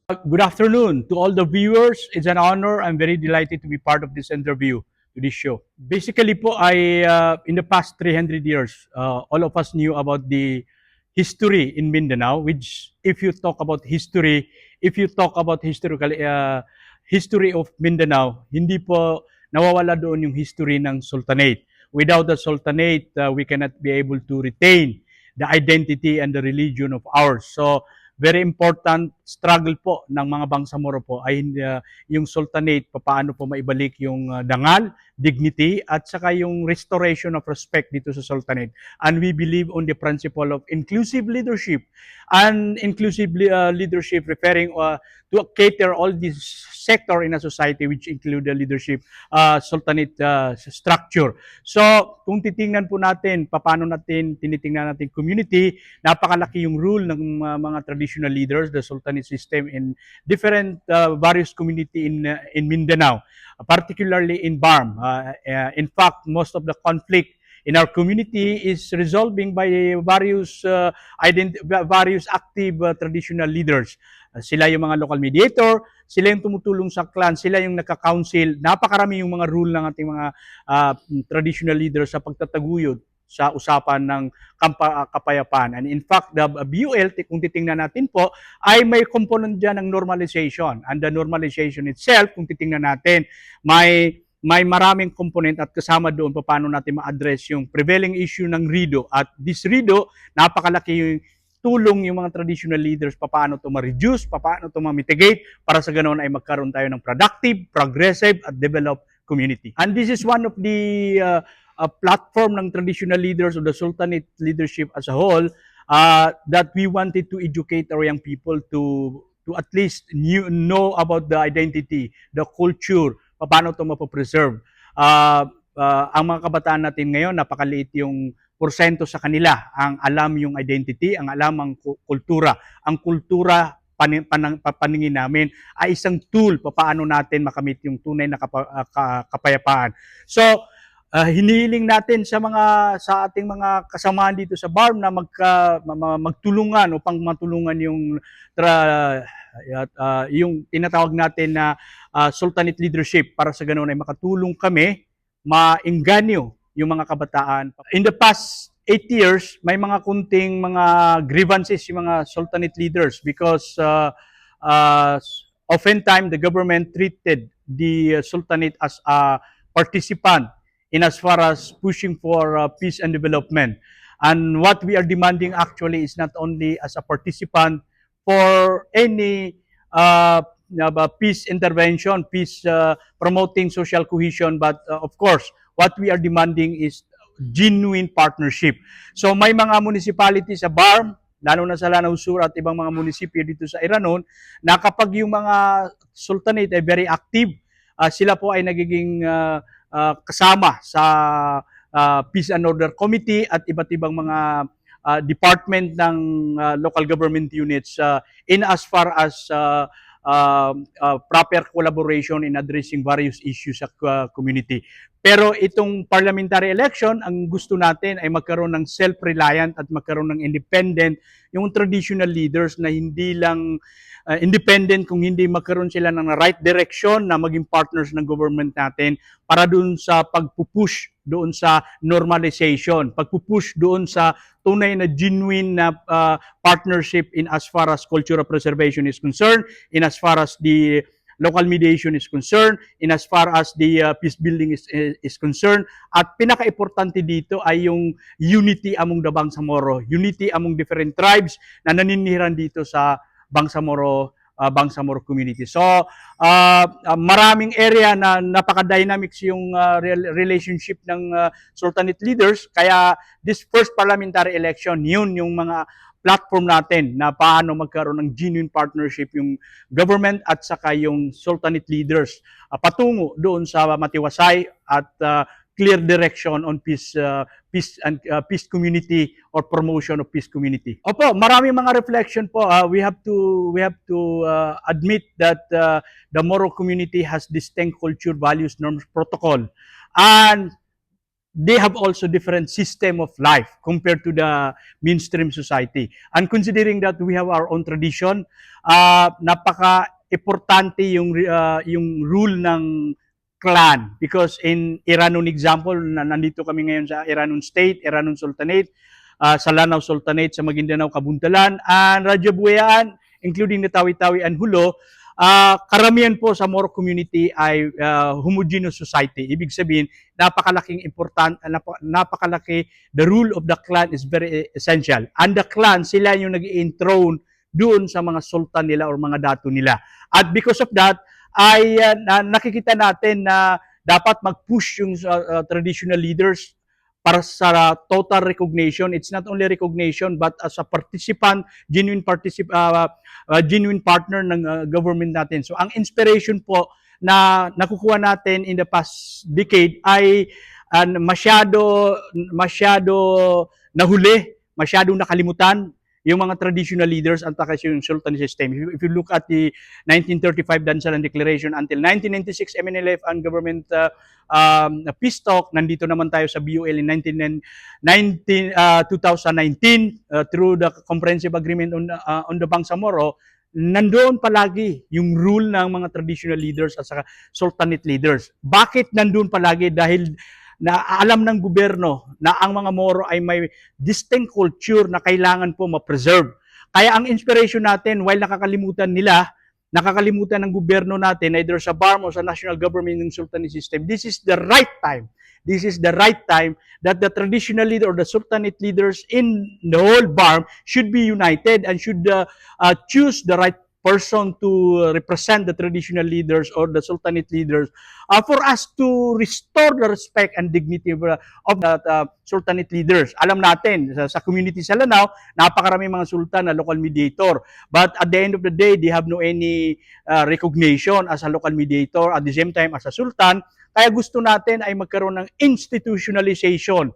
Good afternoon to all the viewers. It's an honor. I'm very delighted to be part of this interview, to this show. Basically po, in the past 300 years, all of us knew about the history in Mindanao, which if you talk about history, if you talk about history of Mindanao, hindi po nawawala doon yung history ng Sultanate. Without the Sultanate, we cannot be able to retain the identity and the religion of ours. So, very important struggle po ng mga Bangsamoro po ay yung Sultanate, paano po maibalik yung dangal, dignity, at saka yung restoration of respect dito sa Sultanate. And we believe on the principle of inclusive leadership. And inclusive leadership referring to cater all these sector in a society which include the leadership Sultanate structure. So, kung titingnan po natin, paano natin tinitingnan natin community, napakalaki yung rule ng mga traditional leaders, the Sultanate system in different various community in Mindanao, particularly in BARM. In fact, most of the conflict in our community is resolving by various active traditional leaders. Sila yung mga local mediator, sila yung tumutulong sa clan, sila yung nagka-council. Napakarami yung mga rule ng ating mga traditional leaders sa pagtataguyod sa usapan ng kapayapaan. And in fact, the BUL, kung titingnan natin po, ay may component dyan ng normalization. And the normalization itself, kung titingnan natin, may maraming component at kasama doon paano natin ma-address yung prevailing issue ng RIDO. At this RIDO, napakalaki yung tulong yung mga traditional leaders paano to ma-reduce, paano to ma-mitigate para sa ganoon ay magkaroon tayo ng productive, progressive at developed community. And this is one of the platform ng traditional leaders of the Sultanate leadership as a whole that we wanted to educate our young people to at least know about the identity, the culture, paano ito mapapreserve. Ang mga kabataan natin ngayon, napakaliit yung porsyento sa kanila ang alam yung identity, ang alam ang kultura. Ang kultura, paningin namin, ay isang tool paano natin makamit yung tunay na kapayapaan. So, hinihiling natin sa ating mga kasamaan dito sa BARM na magtulungan upang matulungan yung tinatawag natin na Sultanate leadership para sa ganoon ay makatulong kami maengganyo yung mga kabataan. In the past 8 years, may mga kunting mga grievances yung mga Sultanate leaders because oftentimes the government treated the Sultanate as a participant in as far as pushing for peace and development. And what we are demanding actually is not only as a participant for any peace intervention, peace promoting social cohesion, but of course, what we are demanding is genuine partnership. So may mga municipality sa BARM, lalo na sa Lanao Sur at ibang mga munisipyo dito sa Iranon, na kapag yung mga Sultanate ay very active, sila po ay nagiging kasama sa Peace and Order Committee at iba't ibang mga department ng local government units in as far as proper collaboration in addressing various issues sa community. Pero itong parliamentary election, ang gusto natin ay magkaroon ng self-reliant at magkaroon ng independent, yung traditional leaders na hindi lang independent kung hindi magkaroon sila ng right direction na maging partners ng government natin para doon sa pagpupush doon sa normalization, pagpupush doon sa tunay na genuine na partnership in as far as cultural preservation is concerned, in as far as the local mediation is concerned, in as far as the peace building is concerned. At pinaka-importante dito ay yung unity among the Bangsamoro, unity among different tribes na naniniran dito sa Bangsamoro community. So, maraming area na napaka-dynamics yung relationship ng Sultanate leaders. Kaya this first parliamentary election, yun yung mga platform natin na paano magkaroon ng genuine partnership yung government at saka yung Sultanate leaders patungo doon sa matiwasay at clear direction on peace community or promotion of peace community. Opo, maraming mga reflection po. We have to admit that the Moro community has distinct culture, values, norms, protocol, and they have also different system of life compared to the mainstream society. And considering that we have our own tradition, napaka-importante yung rule ng clan, because in Iranon example, nandito kami ngayon sa Iranon State, Iranon Sultanate, sa Lanao Sultanate, sa Maguindanao, Kabuntalan, and Radyo Buyaan, including the Tawi-Tawi and Hulo, karamihan po sa Moro community ay homogeneous society. Ibig sabihin, napakalaki, the rule of the clan is very essential. And the clan, sila yung nag-i-enthrone doon sa mga sultan nila or mga dato nila. At because of that, ay nakikita natin na dapat mag-push yung traditional leaders para sa total recognition. It's not only recognition but as a participant, genuine partner ng government natin. So ang inspiration po na nakukuha natin in the past decade ay masyado nahuli, masyadong nakalimutan yung mga traditional leaders at yung sultan system. If you look at the 1935 Dansalan Declaration until 1996 MNLF and government peace talk, nandito naman tayo sa BUL in 2019 through the comprehensive agreement on the Bangsamoro, nandoon palagi yung rule ng mga traditional leaders at saka sultanate leaders. Bakit nandoon palagi? Dahil na alam ng gobyerno na ang mga Moro ay may distinct culture na kailangan po ma-preserve. Kaya ang inspiration natin, while nakakalimutan ng gobyerno natin, either sa BARM o sa national government ng sultanate system, this is the right time. This is the right time that the traditional leader or the sultanate leaders in the whole BARM should be united and should choose the right person to represent the traditional leaders or the sultanate leaders for us to restore the respect and dignity of the sultanate leaders. Alam natin, sa community sa Lanao, napakarami mga sultan na local mediator. But at the end of the day, they have no any recognition as a local mediator, at the same time as a sultan. Kaya gusto natin ay magkaroon ng institutionalization,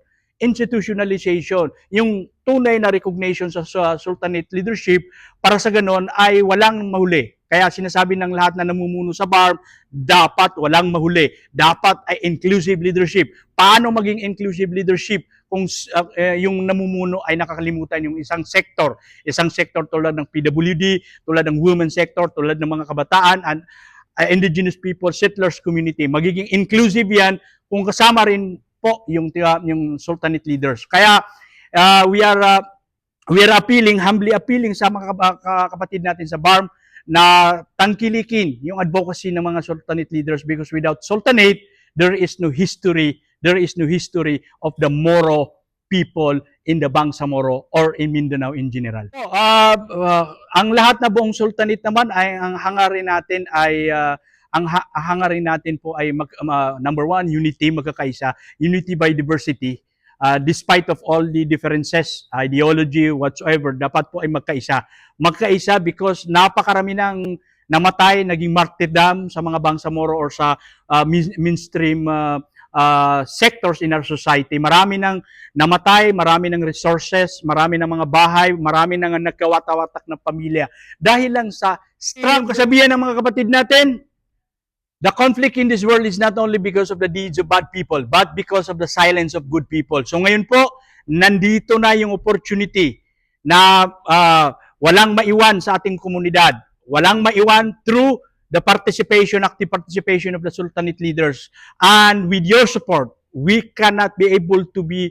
yung tunay na recognition sa sultanate leadership, para sa ganon ay walang mahuli. Kaya sinasabi ng lahat na namumuno sa BARM, dapat walang mahuli. Dapat ay inclusive leadership. Paano maging inclusive leadership kung yung namumuno ay nakakalimutan yung isang sector? Isang sector tulad ng PWD, tulad ng women sector, tulad ng mga kabataan, and indigenous people, settlers community. Magiging inclusive yan kung kasama rin po yung sultanate leaders. Kaya we are humbly appealing sa mga kapatid natin sa BARM na tangkilikin yung advocacy ng mga sultanate leaders, because without sultanate, there is no history of the Moro people in the Bangsamoro or in Mindanao in general. So, ang lahat na buong sultanate naman ay ang hangarin natin ay ang hangarin natin po ay number one, unity, magkakaisa, unity by diversity. Despite of all the differences, ideology, whatsoever, dapat po ay magkaisa. Magkaisa because napakarami ng namatay, naging martyrdom sa mga Bangsamoro or sa mainstream sectors in our society. Marami nang namatay, marami ng resources, marami ng mga bahay, marami nang nagkawata-watak ng pamilya. Dahil lang sa strong kasabihan ng mga kapatid natin, the conflict in this world is not only because of the deeds of bad people, but because of the silence of good people. So ngayon po, nandito na yung opportunity na walang maiwan sa ating komunidad. Walang maiwan through the active participation of the sultanate leaders. And with your support, we cannot be able to be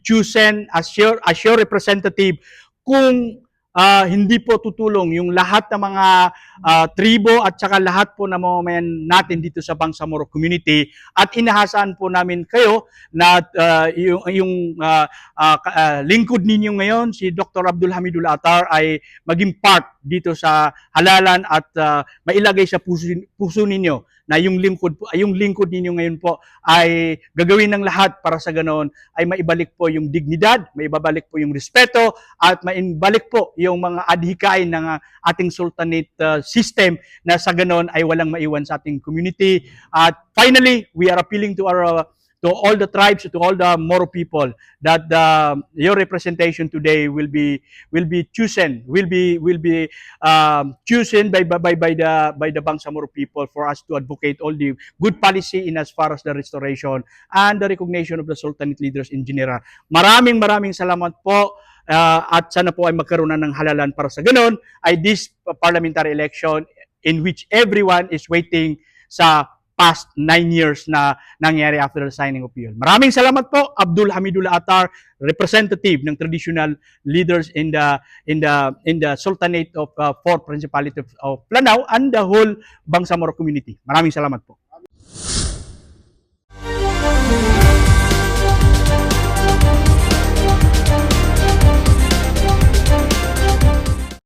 chosen as your representative kung hindi po tutulong yung lahat ng mga tribo at saka lahat po na mamamayan natin dito sa Bangsamoro community. At inahasan po namin kayo na yung lingkod ninyo ngayon, si Dr. Abdul Hamidul Attar, ay maging part dito sa halalan at mailagay sa puso ninyo na yung lingkod ninyo ngayon po ay gagawin ng lahat para sa ganoon ay maibalik po yung dignidad, maibabalik po yung respeto, at maibalik po yung mga adhikain ng ating sultanate system, na sa ganoon ay walang maiwan sa ating community. At finally, we are appealing to our to all the tribes, to all the Moro people, that your representation today will be chosen, chosen by the Bangsamoro people for us to advocate all the good policy in as far as the restoration and the recognition of the Sultanate leaders in general. Maraming salamat po. At sana po ay magkaroon na ng halalan para sa ganun ay this parliamentary election in which everyone is waiting sa past 9 years na nangyari after the signing of PL. Maraming salamat po, Abdul Hamidullah Attar, representative ng traditional leaders in the Sultanate of 4th Principality of Lanao and the whole Bangsamoro community. Maraming salamat po.